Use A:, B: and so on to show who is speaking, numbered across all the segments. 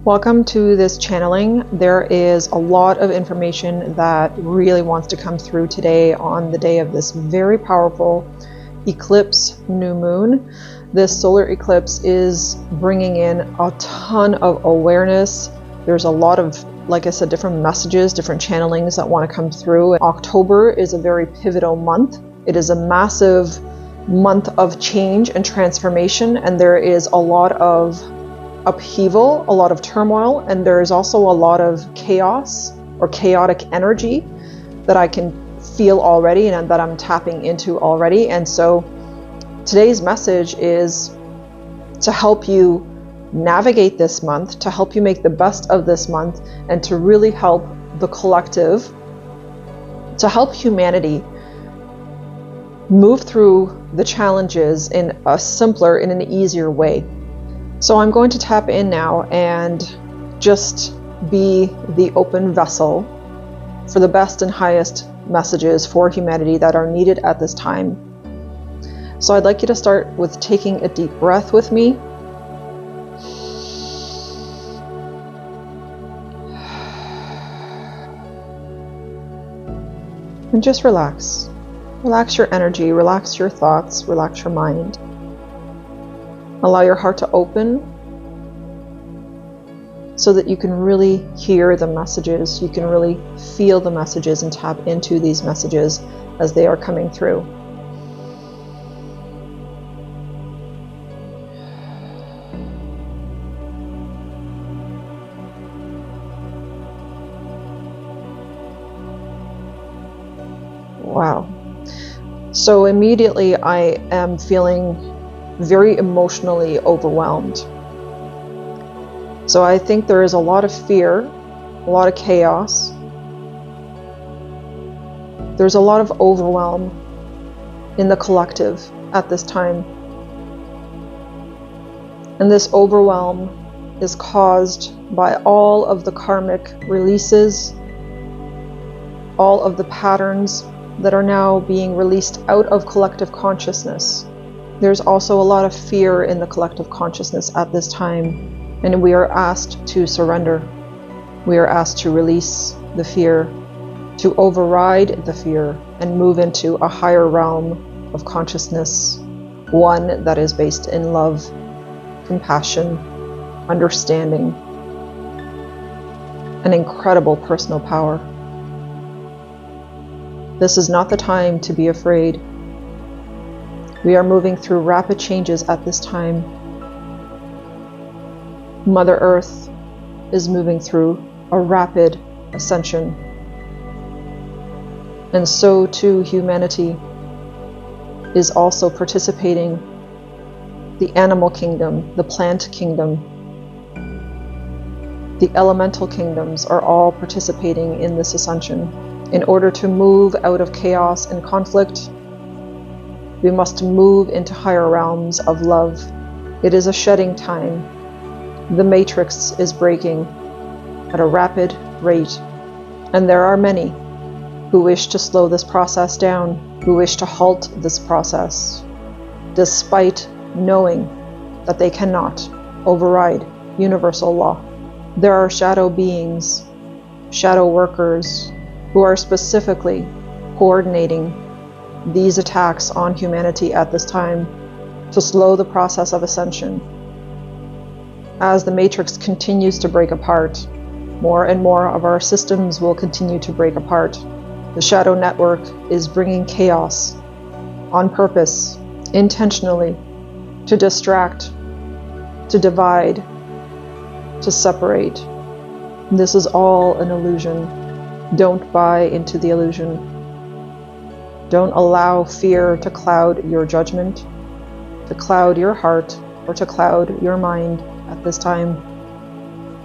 A: Welcome to this channeling. There is a lot of information that really wants to come through today on the day of this very powerful eclipse new moon. This solar eclipse is bringing in a ton of awareness. There's a lot of, like I said, different messages, different channelings that want to come through. October is a very pivotal month. It is a massive month of change and transformation, and there is a lot of upheaval, a lot of turmoil, and there is also a lot of chaos or chaotic energy that I can feel already and that I'm tapping into already. And so today's message is to help you navigate this month, to help you make the best of this month, and to really help the collective, to help humanity move through the challenges in a simpler, in an easier way. So I'm going to tap in now and just be the open vessel for the best and highest messages for humanity that are needed at this time. So I'd like you to start with taking a deep breath with me. And just relax. Relax your energy, relax your thoughts, relax your mind. Allow your heart to open so that you can really hear the messages, you can really feel the messages and tap into these messages as they are coming through. Wow. So immediately I am feeling very emotionally overwhelmed. So I think there is a lot of fear, a lot of chaos. There's a lot of overwhelm in the collective at this time. And this overwhelm is caused by all of the karmic releases, all of the patterns that are now being released out of collective consciousness. There's also a lot of fear in the collective consciousness at this time, and we are asked to surrender. We are asked to release the fear, to override the fear, and move into a higher realm of consciousness, one that is based in love, compassion, understanding, and incredible personal power. This is not the time to be afraid. We are moving through rapid changes at this time. Mother Earth is moving through a rapid ascension. And so too humanity is also participating. The animal kingdom, the plant kingdom, the elemental kingdoms are all participating in this ascension. In order to move out of chaos and conflict, we must move into higher realms of love. It is a shedding time. The matrix is breaking at a rapid rate, and there are many who wish to slow this process down, who wish to halt this process, despite knowing that they cannot override universal law. There are shadow beings, shadow workers, who are specifically coordinating these attacks on humanity at this time to slow the process of ascension. As the matrix continues to break apart, more and more of our systems will continue to break apart. The shadow network is bringing chaos on purpose, intentionally, to distract, to divide, to separate. This is all an illusion. Don't buy into the illusion. Don't allow fear to cloud your judgment, to cloud your heart, or to cloud your mind at this time.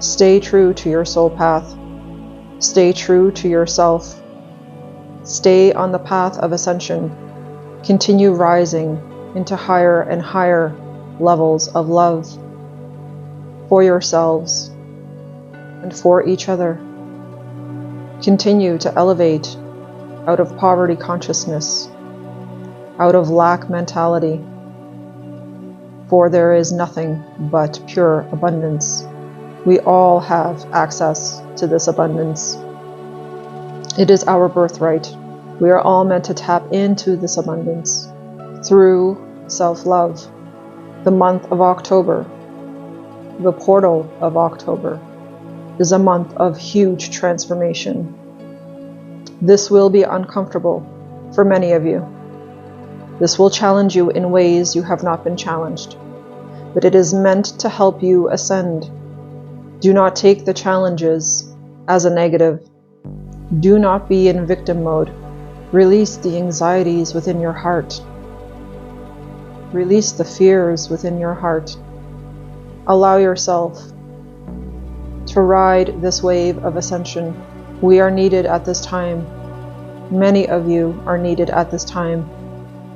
A: Stay true to your soul path. Stay true to yourself. Stay on the path of ascension. Continue rising into higher and higher levels of love for yourselves and for each other. Continue to elevate out of poverty consciousness, out of lack mentality, for there is nothing but pure abundance. We all have access to this abundance. It is our birthright. We are all meant to tap into this abundance through self-love. The month of October, the portal of October, is a month of huge transformation. This will be uncomfortable for many of you. This will challenge you in ways you have not been challenged, but it is meant to help you ascend. Do not take the challenges as a negative. Do not be in victim mode. Release the anxieties within your heart. Release the fears within your heart. Allow yourself to ride this wave of ascension. We are needed at this time. Many of you are needed at this time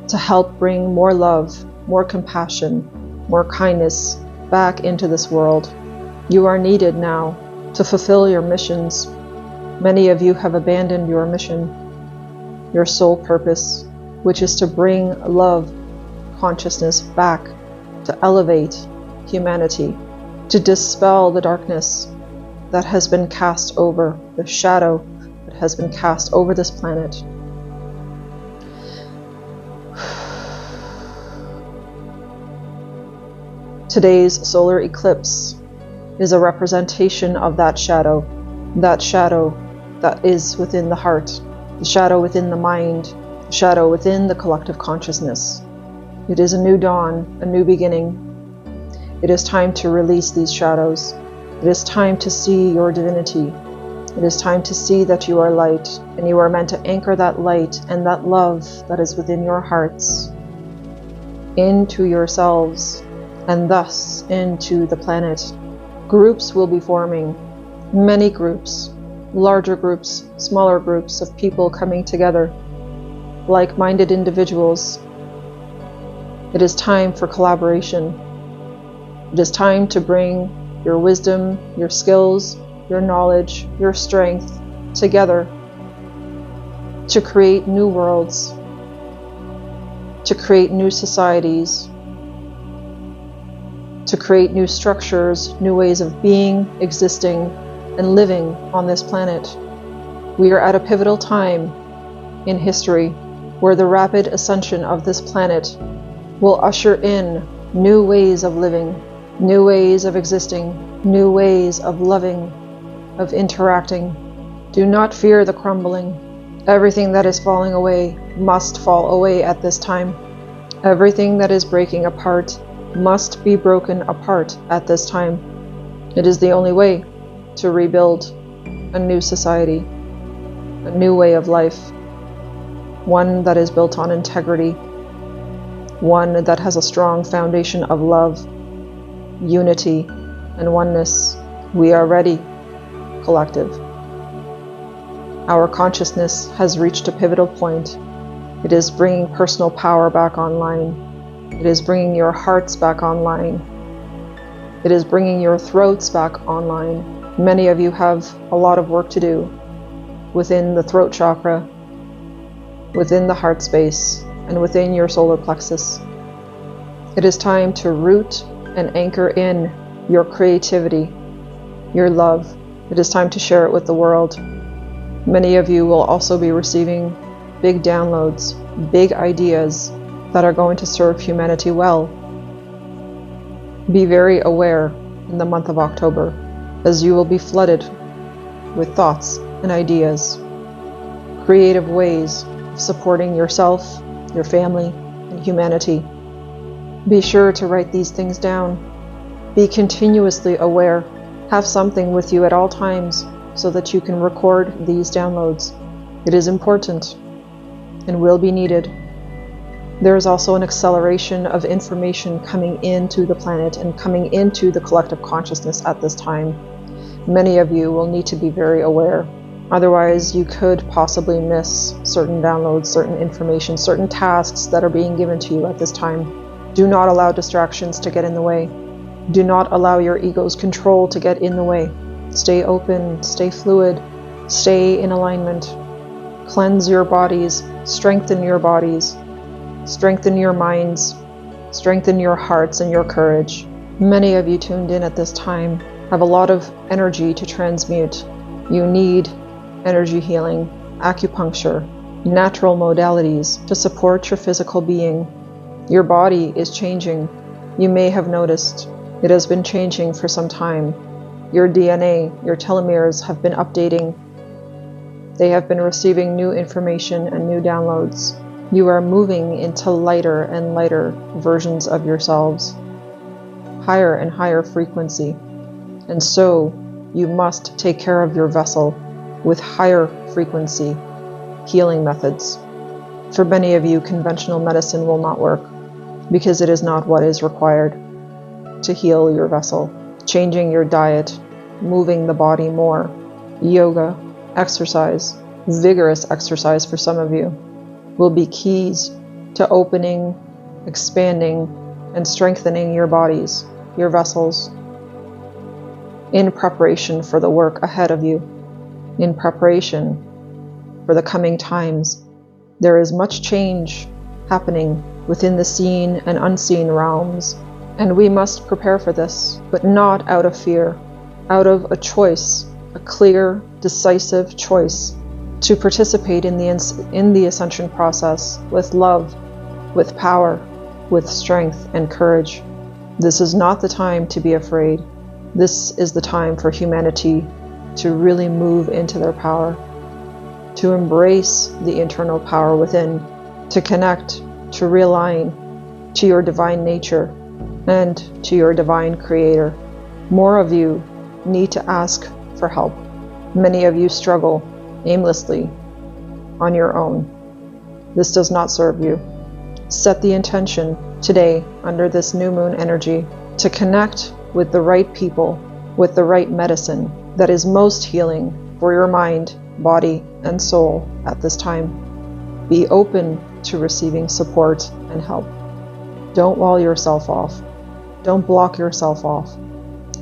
A: to help bring more love, more compassion, more kindness back into this world. You are needed now to fulfill your missions. Many of you have abandoned your mission, your sole purpose, which is to bring love, consciousness back, to elevate humanity, to dispel the darkness that has been cast over, the shadow that has been cast over this planet. Today's solar eclipse is a representation of that shadow that is within the heart, the shadow within the mind, the shadow within the collective consciousness. It is a new dawn, a new beginning. It is time to release these shadows. It is time to see your divinity. It is time to see that you are light, and you are meant to anchor that light and that love that is within your hearts into yourselves, and thus into the planet. Groups will be forming, many groups, larger groups, smaller groups of people coming together, like-minded individuals. It is time for collaboration. It is time to bring your wisdom, your skills, your knowledge, your strength together to create new worlds, to create new societies, to create new structures, new ways of being, existing, and living on this planet. We are at a pivotal time in history where the rapid ascension of this planet will usher in new ways of living, new ways of existing, new ways of loving, of interacting. Do not fear the crumbling. Everything that is falling away must fall away at this time. Everything that is breaking apart must be broken apart at this time. It is the only way to rebuild a new society, a new way of life, one that is built on integrity, one that has a strong foundation of love, unity, and oneness. We are ready, collective. Our consciousness has reached a pivotal point. It is bringing personal power back online. It is bringing your hearts back online. It is bringing your throats back online. Many of you have a lot of work to do within the throat chakra, within the heart space, and within your solar plexus. It is time to root and anchor in your creativity, your love. It is time to share it with the world. Many of you will also be receiving big downloads, big ideas that are going to serve humanity well. Be very aware in the month of October, as you will be flooded with thoughts and ideas, creative ways of supporting yourself, your family, and humanity. Be sure to write these things down. Be continuously aware. Have something with you at all times so that you can record these downloads. It is important and will be needed. There is also an acceleration of information coming into the planet and coming into the collective consciousness at this time. Many of you will need to be very aware. Otherwise, you could possibly miss certain downloads, certain information, certain tasks that are being given to you at this time. Do not allow distractions to get in the way. Do not allow your ego's control to get in the way. Stay open, stay fluid, stay in alignment. Cleanse your bodies, strengthen your bodies, strengthen your minds, strengthen your hearts and your courage. Many of you tuned in at this time have a lot of energy to transmute. You need energy healing, acupuncture, natural modalities to support your physical being. Your body is changing. You may have noticed it has been changing for some time. Your DNA, your telomeres have been updating. They have been receiving new information and new downloads. You are moving into lighter and lighter versions of yourselves, higher and higher frequency. And so you must take care of your vessel with higher frequency healing methods. For many of you, conventional medicine will not work because it is not what is required to heal your vessel. Changing your diet, moving the body more, yoga, exercise, vigorous exercise for some of you, will be keys to opening, expanding, and strengthening your bodies, your vessels, in preparation for the work ahead of you, in preparation for the coming times. There is much change happening within the seen and unseen realms, and we must prepare for this, but not out of fear, out of a choice, a clear, decisive choice to participate in the ascension process with love, with power, with strength and courage. This is not the time to be afraid. This is the time for humanity to really move into their power, to embrace the internal power within, to connect, to realign to your divine nature and to your divine creator. More of you need to ask for help. Many of you struggle aimlessly on your own. This does not serve you. Set the intention today under this new moon energy to connect with the right people, with the right medicine that is most healing for your mind, body, and soul at this time. Be open to receiving support and help. Don't wall yourself off. Don't block yourself off.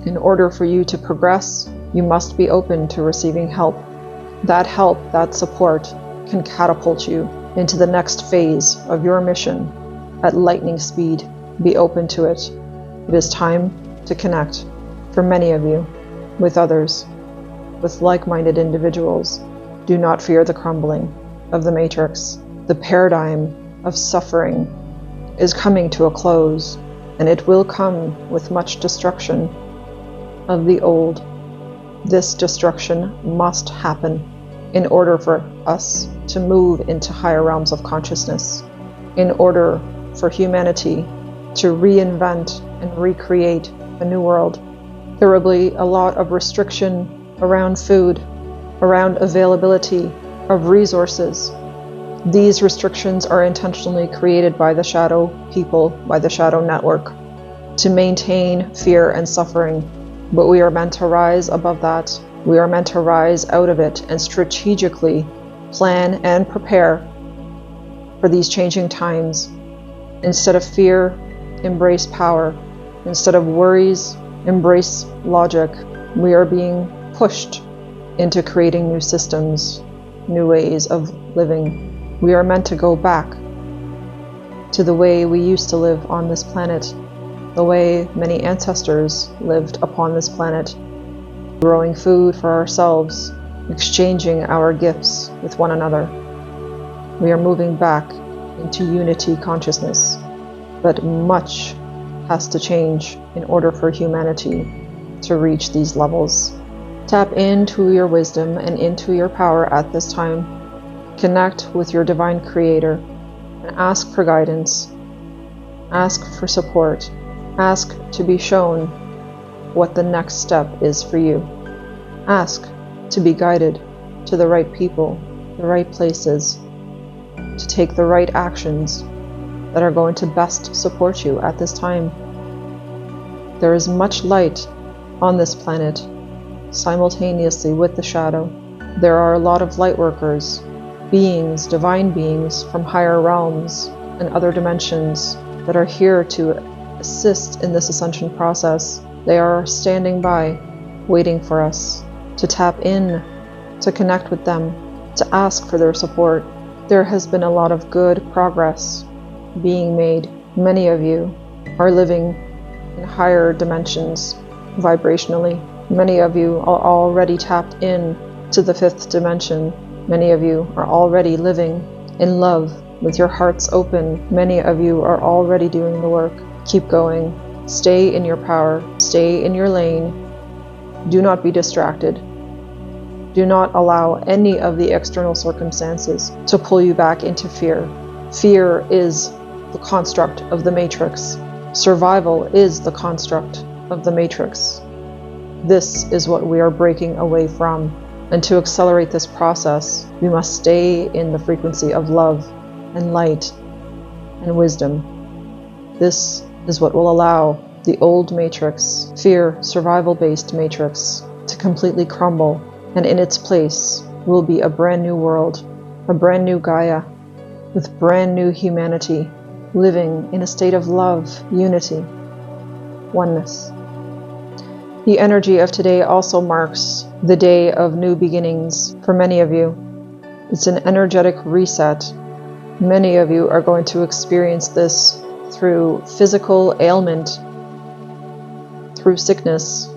A: In order for you to progress, you must be open to receiving help. That help, that support, can catapult you into the next phase of your mission at lightning speed. Be open to it. It is time to connect, for many of you, with others, with like-minded individuals. Do not fear the crumbling of the matrix. The paradigm of suffering is coming to a close, and it will come with much destruction of the old. This destruction must happen in order for us to move into higher realms of consciousness, in order for humanity to reinvent and recreate a new world. There will be a lot of restriction around food, around availability of resources. These restrictions are intentionally created by the shadow people, by the shadow network, to maintain fear and suffering. But we are meant to rise above that. We are meant to rise out of it and strategically plan and prepare for these changing times. Instead of fear, embrace power. Instead of worries, embrace logic. We are being pushed into creating new systems, new ways of living. We are meant to go back to the way we used to live on this planet, the way many ancestors lived upon this planet, growing food for ourselves, exchanging our gifts with one another. We are moving back into unity consciousness, but much has to change in order for humanity to reach these levels. Tap into your wisdom and into your power at this time. Connect with your divine creator and ask for guidance. Ask for support. Ask to be shown what the next step is for you. Ask to be guided to the right people, the right places, to take the right actions that are going to best support you at this time. There is much light on this planet simultaneously with the shadow. There are a lot of light workers, beings, divine beings from higher realms and other dimensions that are here to assist in this ascension process. They are standing by, waiting for us to tap in, to connect with them, to ask for their support. There has been a lot of good progress being made. Many of you are living in higher dimensions vibrationally. Many of you are already tapped in to the fifth dimension. Many of you are already living in love with your hearts open. Many of you are already doing the work. Keep going. Stay in your power. Stay in your lane. Do not be distracted. Do not allow any of the external circumstances to pull you back into fear. Fear is the construct of the matrix. Survival is the construct of the matrix. This is what we are breaking away from. And to accelerate this process, we must stay in the frequency of love and light and wisdom. This is what will allow the old matrix, fear, survival-based matrix, to completely crumble, and in its place will be a brand new world, a brand new Gaia, with brand new humanity, living in a state of love, unity, oneness. The energy of today also marks the day of new beginnings for many of you. It's an energetic reset. Many of you are going to experience this through physical ailment, through sickness.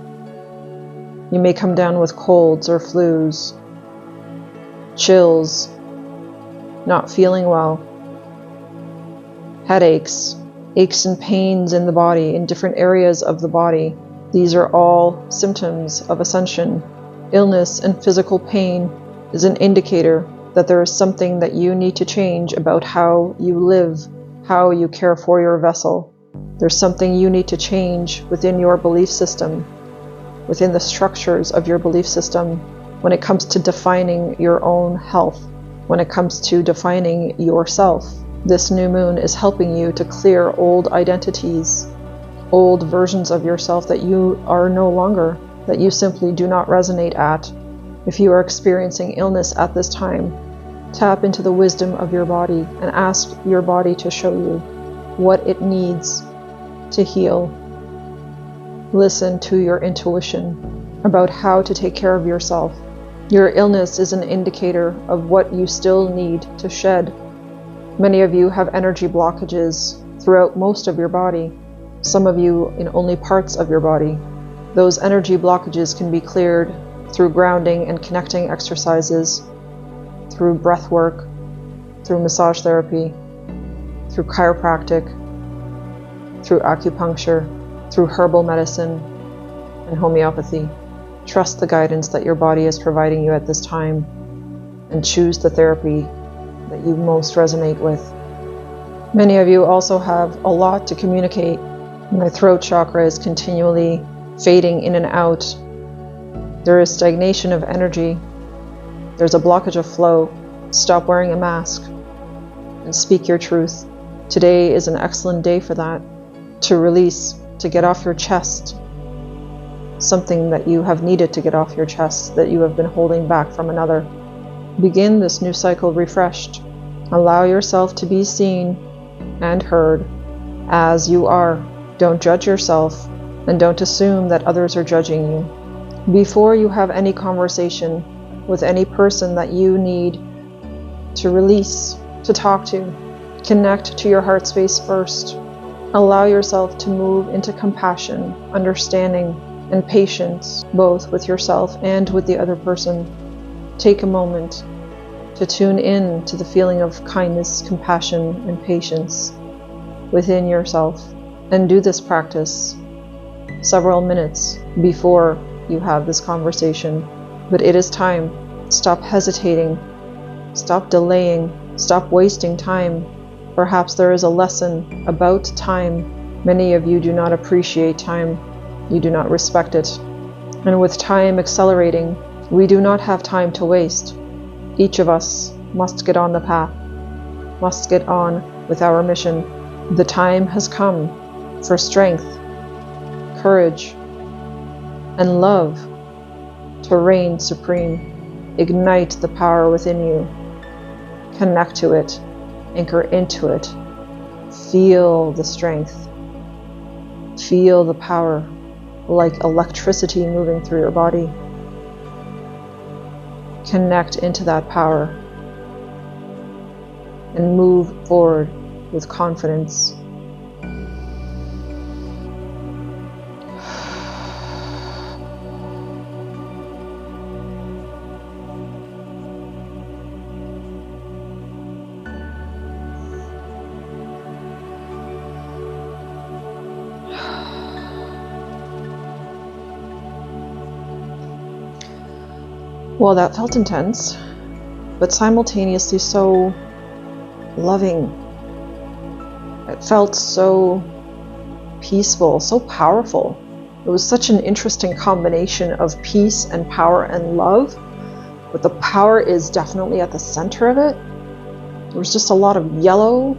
A: You may come down with colds or flus, chills, not feeling well, headaches, aches and pains in the body, in different areas of the body. These are all symptoms of ascension. Illness and physical pain is an indicator that there is something that you need to change about how you live, how you care for your vessel. There's something you need to change within your belief system, within the structures of your belief system, when it comes to defining your own health, when it comes to defining yourself. This new moon is helping you to clear old identities, old versions of yourself that you are no longer, that you simply do not resonate at. If you are experiencing illness at this time, tap into the wisdom of your body and ask your body to show you what it needs to heal. Listen to your intuition about how to take care of yourself. Your illness is an indicator of what you still need to shed. Many of you have energy blockages throughout most of your body, some of you in only parts of your body. Those energy blockages can be cleared through grounding and connecting exercises, through breath work, through massage therapy, through chiropractic, through acupuncture, through herbal medicine, and homeopathy. Trust the guidance that your body is providing you at this time, and choose the therapy that you most resonate with. Many of you also have a lot to communicate. My throat chakra is continually fading in and out. There is stagnation of energy. There's a blockage of flow. Stop wearing a mask and speak your truth. Today is an excellent day for that. To release, to get off your chest something that you have needed to get off your chest, that you have been holding back from another. Begin this new cycle refreshed. Allow yourself to be seen and heard as you are. Don't judge yourself, and don't assume that others are judging you. Before you have any conversation with any person that you need to release, to talk to, connect to your heart space first. Allow yourself to move into compassion, understanding, and patience, both with yourself and with the other person. Take a moment to tune in to the feeling of kindness, compassion, and patience within yourself, and do this practice several minutes before you have this conversation. But it is time. Stop hesitating. Stop delaying. Stop wasting time. Perhaps there is a lesson about time. Many of you do not appreciate time. You do not respect it. And with time accelerating, we do not have time to waste. Each of us must get on the path, must get on with our mission. The time has come for strength, courage, and love to reign supreme. Ignite the power within you. Connect to it. Anchor into it. Feel the strength. Feel the power like electricity moving through your body. Connect into that power and move forward with confidence. Well, that felt intense, but simultaneously so loving. It felt so peaceful, so powerful. It was such an interesting combination of peace and power and love, but the power is definitely at the center of it. There was just a lot of yellow.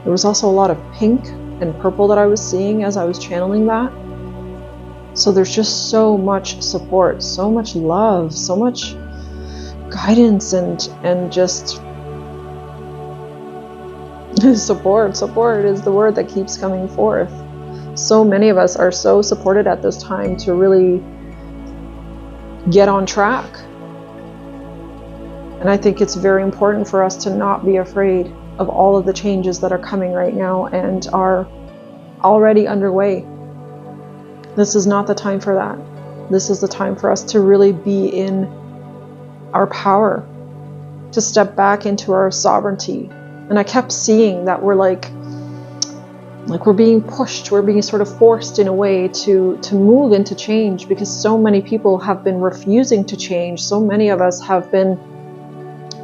A: There was also a lot of pink and purple that I was seeing as I was channeling that. So there's just so much support, so much love, so much guidance and just support is the word that keeps coming forth. So many of us are so supported at this time to really get on track. And I think it's very important for us to not be afraid of all of the changes that are coming right now and are already underway. This is not the time for that. This is the time for us to really be in our power, to step back into our sovereignty. And I kept seeing that we're like we're being pushed, we're being sort of forced in a way to move into change, because so many people have been refusing to change. So many of us have been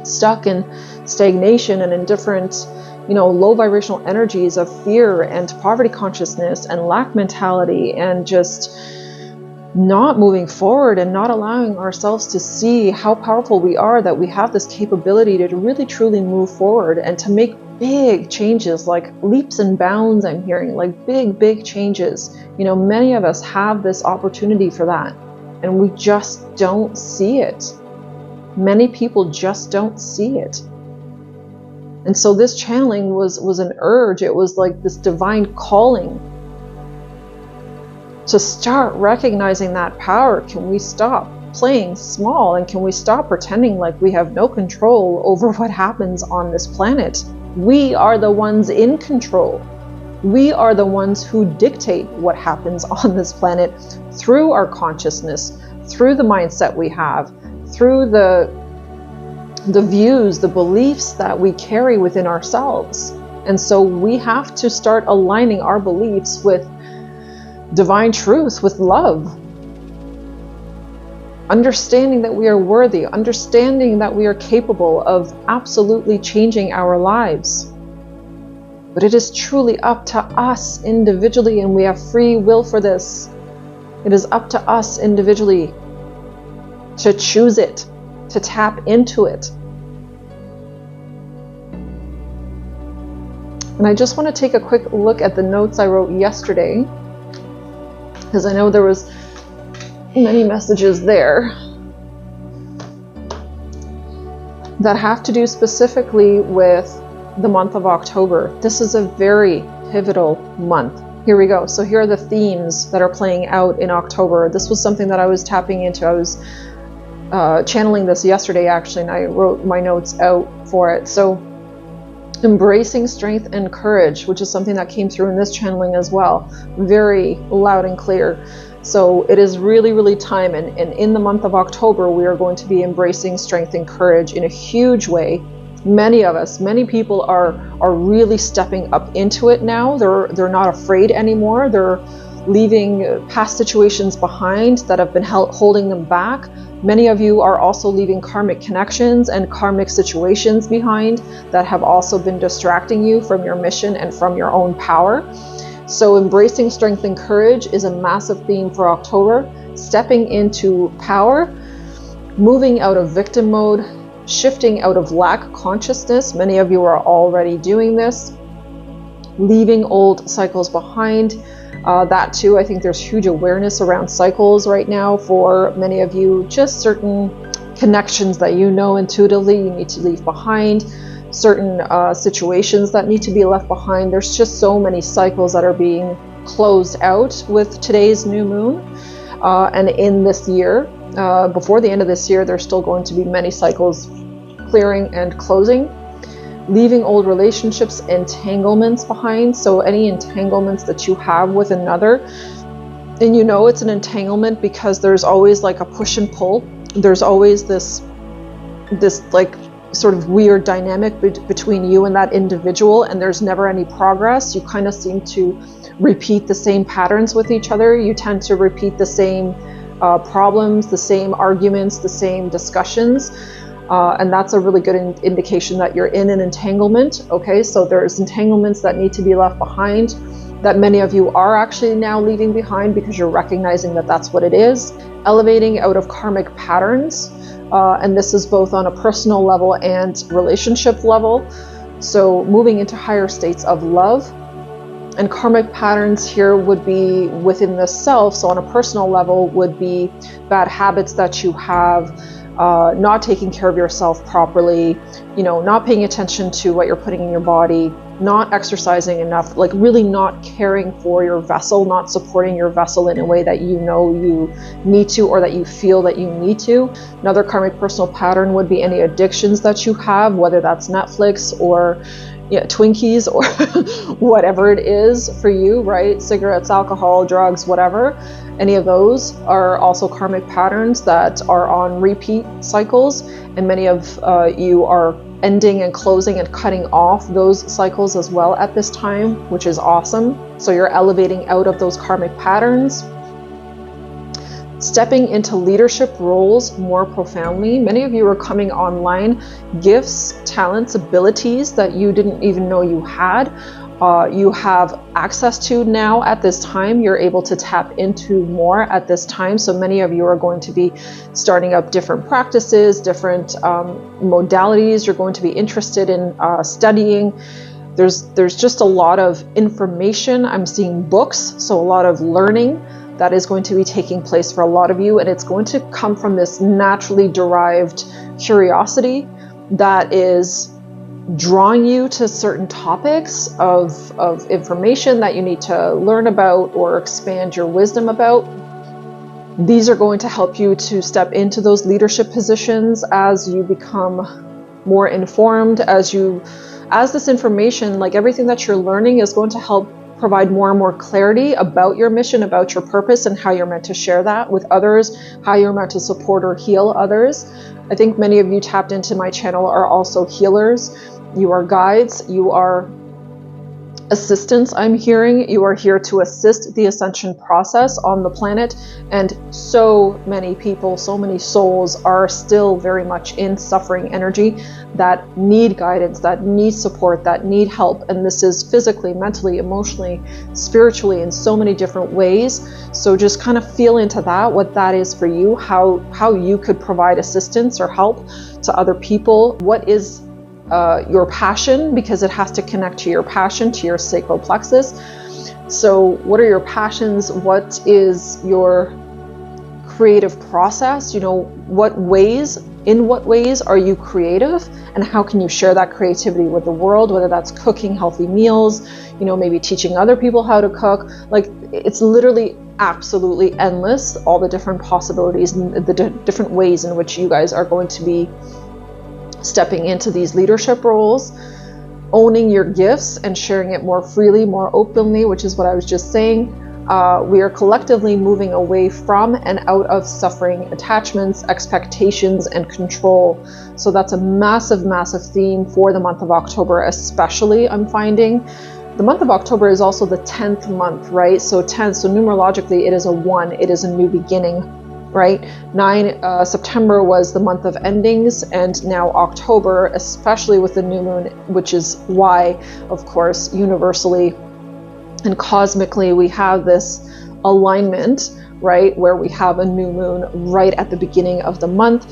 A: stuck in stagnation and in different, low vibrational energies of fear and poverty consciousness and lack mentality, and just not moving forward and not allowing ourselves to see how powerful we are, that we have this capability to really truly move forward and to make big changes, like leaps and bounds. I'm hearing like big changes. Many of us have this opportunity for that, and we just don't see it. Many people just don't see it. And so this channeling was an urge. It was like this divine calling to start recognizing that power. Can we stop playing small, and can we stop pretending like we have no control over what happens on this planet? We are the ones in control. We are the ones who dictate what happens on this planet through our consciousness, through the mindset we have, through the views, the beliefs that we carry within ourselves. And so we have to start aligning our beliefs with divine truth, with love. Understanding that we are worthy, understanding that we are capable of absolutely changing our lives. But it is truly up to us individually, and we have free will for this. It is up to us individually to choose it, to tap into it. And I just want to take a quick look at the notes I wrote yesterday, because I know there was many messages there that have to do specifically with the month of October. This is a very pivotal month. Here we go. So here are the themes that are playing out in October. This was something that I was tapping into. I was channeling this yesterday, actually, and I wrote my notes out for it. So embracing strength and courage, which is something that came through in this channeling as well, very loud and clear. So it is really time, and in the month of October, we are going to be embracing strength and courage in a huge way. Many of us, many people are really stepping up into it now. They're not afraid anymore. They're leaving past situations behind that have been holding them back. Many of you are also leaving karmic connections and karmic situations behind that have also been distracting you from your mission and from your own power. So embracing strength and courage is a massive theme for October. Stepping into power, moving out of victim mode, shifting out of lack consciousness. Many of you are already doing this. Leaving old cycles behind. That too, I think there's huge awareness around cycles right now for many of you. Just certain connections that intuitively you need to leave behind. Certain situations that need to be left behind. There's just so many cycles that are being closed out with today's new moon. And in this year, before the end of this year, there's still going to be many cycles clearing and closing. Leaving old relationships, entanglements behind. So any entanglements that you have with another, and it's an entanglement because there's always like a push and pull. There's always this like sort of weird dynamic between you and that individual, and there's never any progress. You kind of seem to repeat the same patterns with each other. You tend to repeat the same problems, the same arguments, the same discussions. And that's a really good indication that you're in an entanglement. Okay, so there's entanglements that need to be left behind, that many of you are actually now leaving behind because you're recognizing that that's what it is. Elevating out of karmic patterns. And this is both on a personal level and relationship level. So moving into higher states of love. And karmic patterns here would be within the self. So on a personal level would be bad habits that you have, not taking care of yourself properly, not paying attention to what you're putting in your body, not exercising enough, like really not caring for your vessel, not supporting your vessel in a way that you know you need to, or that you feel that you need to. Another karmic personal pattern would be any addictions that you have, whether that's Netflix or Twinkies or whatever it is for you, right? Cigarettes, alcohol, drugs, whatever. Any of those are also karmic patterns that are on repeat cycles, and many of you are ending and closing and cutting off those cycles as well at this time, which is awesome. So you're elevating out of those karmic patterns, stepping into leadership roles more profoundly. Many of you are coming online, gifts, talents, abilities that you didn't even know you had. You have access to now at this time. You're able to tap into more at this time. So many of you are going to be starting up different practices, different modalities. You're going to be interested in studying. There's just a lot of information. I'm seeing books, so a lot of learning that is going to be taking place for a lot of you, and it's going to come from this naturally derived curiosity that is drawing you to certain topics of information that you need to learn about or expand your wisdom about. These are going to help you to step into those leadership positions as you become more informed, as this information, like everything that you're learning, is going to help provide more and more clarity about your mission, about your purpose, and how you're meant to share that with others, how you're meant to support or heal others. I think many of you tapped into my channel are also healers. You are guides, you are assistants, I'm hearing. You are here to assist the ascension process on the planet, and so many people, so many souls are still very much in suffering energy that need guidance, that need support, that need help. And this is physically, mentally, emotionally, spiritually, in so many different ways. So just kind of feel into that, what that is for you, how you could provide assistance or help to other people. What is your passion, because it has to connect to your passion, to your sacral plexus. So what are your passions? What is your creative process? In what ways are you creative, and how can you share that creativity with the world, whether that's cooking healthy meals, maybe teaching other people how to cook. Like, it's literally absolutely endless, all the different possibilities and the different ways in which you guys are going to be stepping into these leadership roles, owning your gifts and sharing it more freely, more openly, which is what I was just saying. We are collectively moving away from and out of suffering, attachments, expectations, and control. So that's a massive, massive theme for the month of October, especially, I'm finding. The month of October is also the 10th month, right? So 10, so numerologically, it is a 1, it is a new beginning. Right? 9 September was the month of endings, and now October, especially with the new moon, which is why, of course, universally and cosmically, we have this alignment, right? Where we have a new moon right at the beginning of the month.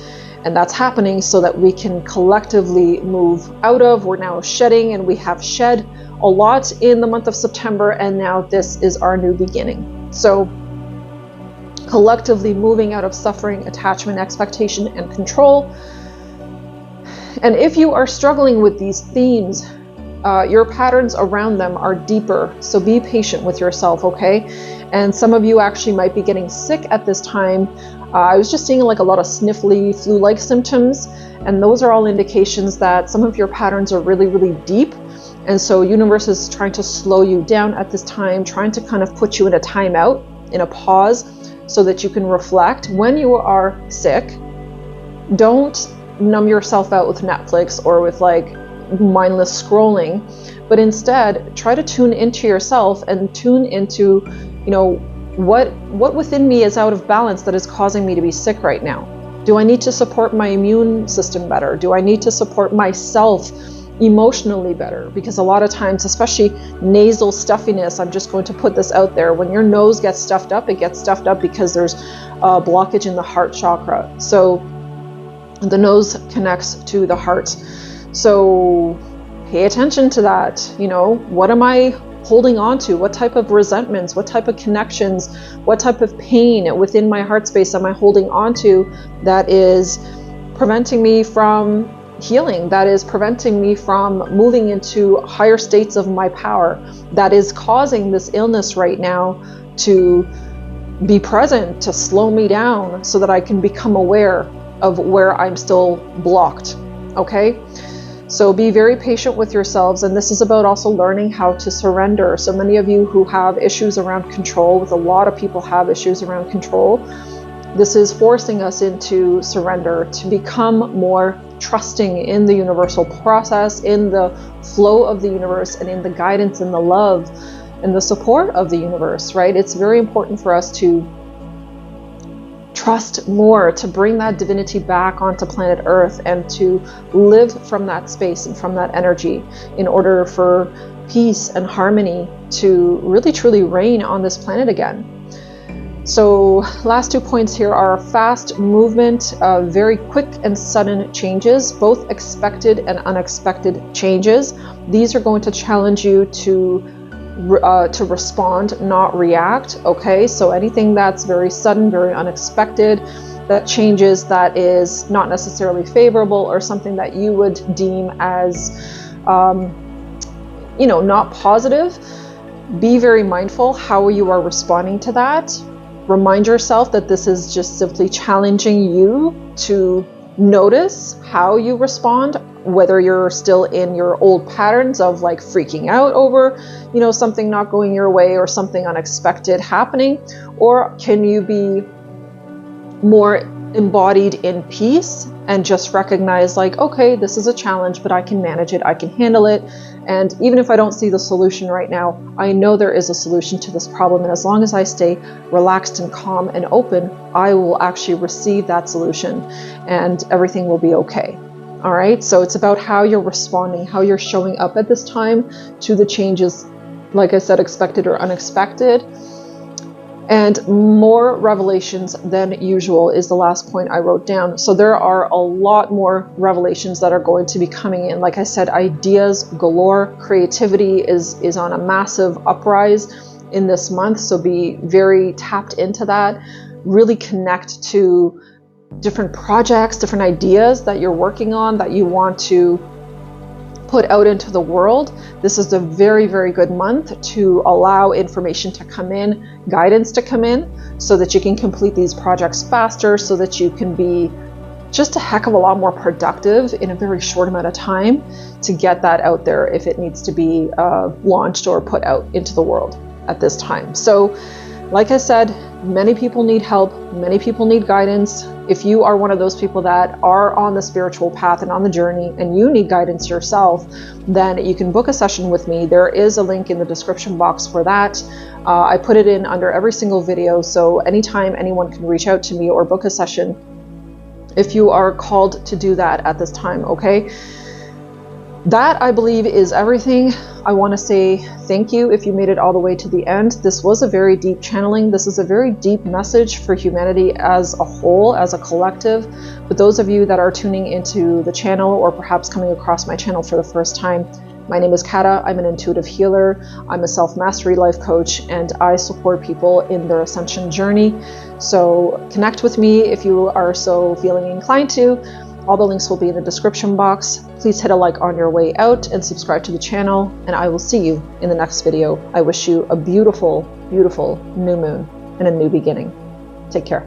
A: And that's happening so that we can collectively move out of, we're now shedding, and we have shed a lot in the month of September, and now this is our new beginning. So collectively moving out of suffering, attachment, expectation, and control. And if you are struggling with these themes, your patterns around them are deeper. So be patient with yourself, okay? And some of you actually might be getting sick at this time. I was just seeing like a lot of sniffly, flu-like symptoms. And those are all indications that some of your patterns are really, really deep. And so universe is trying to slow you down at this time, trying to kind of put you in a timeout, in a pause, so that you can reflect. When you are sick, don't numb yourself out with Netflix or with like mindless scrolling, but instead try to tune into yourself and tune into, you know, what within me is out of balance that is causing me to be sick right now. Do I need to support my immune system better? Do I need to support myself emotionally better? Because a lot of times, especially nasal stuffiness, I'm just going to put this out there, when your nose gets stuffed up, it gets stuffed up because there's a blockage in the heart chakra. So the nose connects to the heart. So pay attention to that. You know, what am I holding on to? What type of resentments, what type of connections, what type of pain within my heart space am I holding on to that is preventing me from healing, that is preventing me from moving into higher states of my power, that is causing this illness right now to be present, to slow me down so that I can become aware of where I'm still blocked. Okay? So be very patient with yourselves, and this is about also learning how to surrender. So many of you who have issues around control, with a lot of people have issues around control, this is forcing us into surrender, to become more trusting in the universal process, in the flow of the universe, and in the guidance and the love and the support of the universe, right? It's very important for us to trust more, to bring that divinity back onto planet Earth and to live from that space and from that energy in order for peace and harmony to really truly reign on this planet again. So last 2 points here are fast movement, very quick and sudden changes, both expected and unexpected changes. These are going to challenge you to respond, not react. Okay, so anything that's very sudden, very unexpected, that changes, that is not necessarily favorable, or something that you would deem as you know, not positive, be very mindful how you are responding to that. Remind yourself that this is just simply challenging you to notice how you respond, whether you're still in your old patterns of like freaking out over, you know, something not going your way or something unexpected happening, or can you be more embodied in peace and just recognize like, okay, this is a challenge, but I can manage it, I can handle it. And even if I don't see the solution right now, I know there is a solution to this problem. And as long as I stay relaxed and calm and open, I will actually receive that solution and everything will be okay. All right. So it's about how you're responding, how you're showing up at this time to the changes, like I said, expected or unexpected. And more revelations than usual is the last point I wrote down. So there are a lot more revelations that are going to be coming in. Like I said, ideas galore, creativity is on a massive uprise in this month. So be very tapped into that. Really connect to different projects, different ideas that you're working on that you want to put out into the world. This is a very, very good month to allow information to come in, guidance to come in, so that you can complete these projects faster, so that you can be just a heck of a lot more productive in a very short amount of time to get that out there if it needs to be launched or put out into the world at this time. So like I said, many people need help, many people need guidance. If you are one of those people that are on the spiritual path and on the journey and you need guidance yourself, then you can book a session with me. There is a link in the description box for that. I put it in under every single video, so anytime anyone can reach out to me or book a session if you are called to do that at this time, okay? That, I believe, is everything. I want to say thank you if you made it all the way to the end. This was a very deep channeling. This is a very deep message for humanity as a whole, as a collective. But those of you that are tuning into the channel or perhaps coming across my channel for the first time, my name is Kata. I'm an intuitive healer. I'm a self-mastery life coach, and I support people in their ascension journey. So connect with me if you are so feeling inclined to. All the links will be in the description box. Please hit a like on your way out and subscribe to the channel, and I will see you in the next video. I wish you a beautiful, beautiful new moon and a new beginning. Take care.